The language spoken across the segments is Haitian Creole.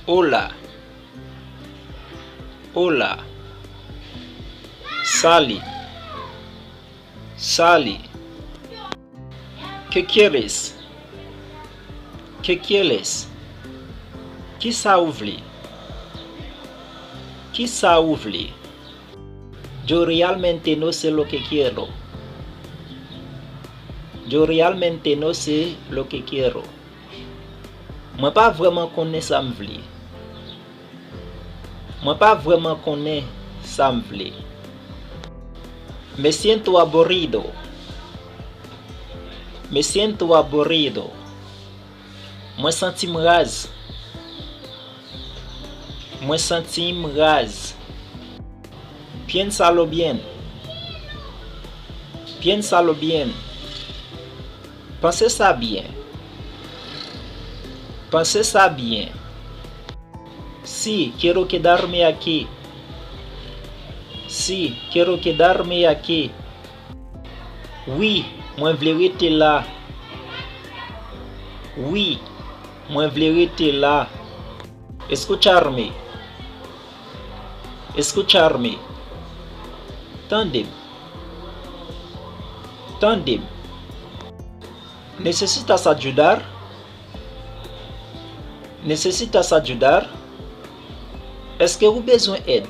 Hola. Hola. Sally. Sally. ¿Qué quieres? ¿Qué quieres? Qui ça ouvre? Qui ça ouvre? Yo realmente no sé lo que quiero. Yo realmente no sé lo que quiero. Moi pas vraiment connais ça me vle. Moi pas vraiment connais ça me vle. Me siento aburrido. Me siento aburrido. Moi sentim ras. Moi sentim ras. Piénsalo bien. Piénsalo bien. Pensez ça bien. Pensez ça bien. Sí, quiero quedarme aquí. Sí, quiero quedarme aquí. Oui, moi vle rester là. Oui, moi vle rester là. Escucharme. Escucharme. Tandem. Tandem. ¿Necesitas ayudar? ¿Necesitas ayudar? Est-ce que vous besoin aide?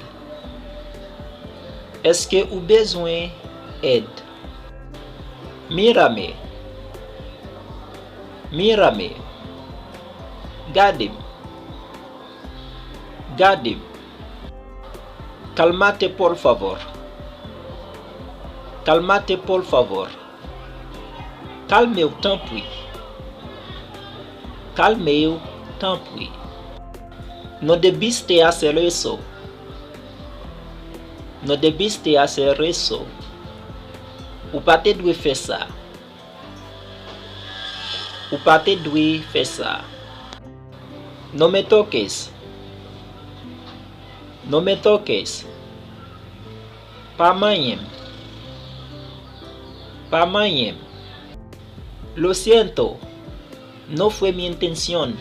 Est-ce que vous besoin aide? Mírame. Mírame. Gade-me. Gade-me. Calmate por favor. Calmate por favor. Calme-vous, tant pis. Calme-vous, tant pis. No debiste hacer eso. No debiste hacer eso. Ou pas te dwe faire ça. Ou pas te dwe faire ça. No me toques. No me toques. Pa manhem. Pa manhem. Lo siento. No fue mi intención.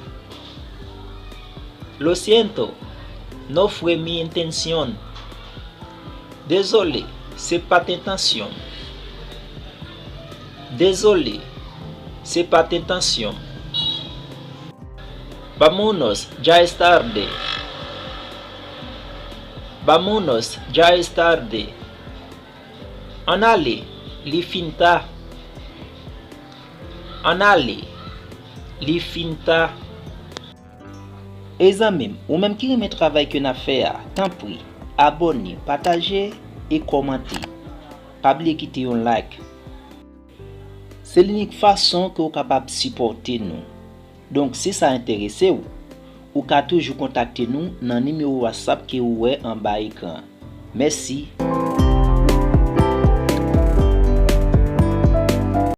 Lo siento. No fue mi intención. Désolé. C'est pas ta intention. Désolé. C'est pas ta intention. Vámonos. Ya es tarde. Vámonos. Ya es tarde. En aller. Li finta. En aller. Li finta. Et amis, ou même qui remet travail que n'a fait, tant pis, abonnez, partagez et commentez. Pas oublier quitter un like. C'est l'unique façon que vous êtes capable de supporter nous. Donc si ça intéresse vous, vous pouvez toujours contacter nous dans le numéro WhatsApp qui est en bas écran. Merci.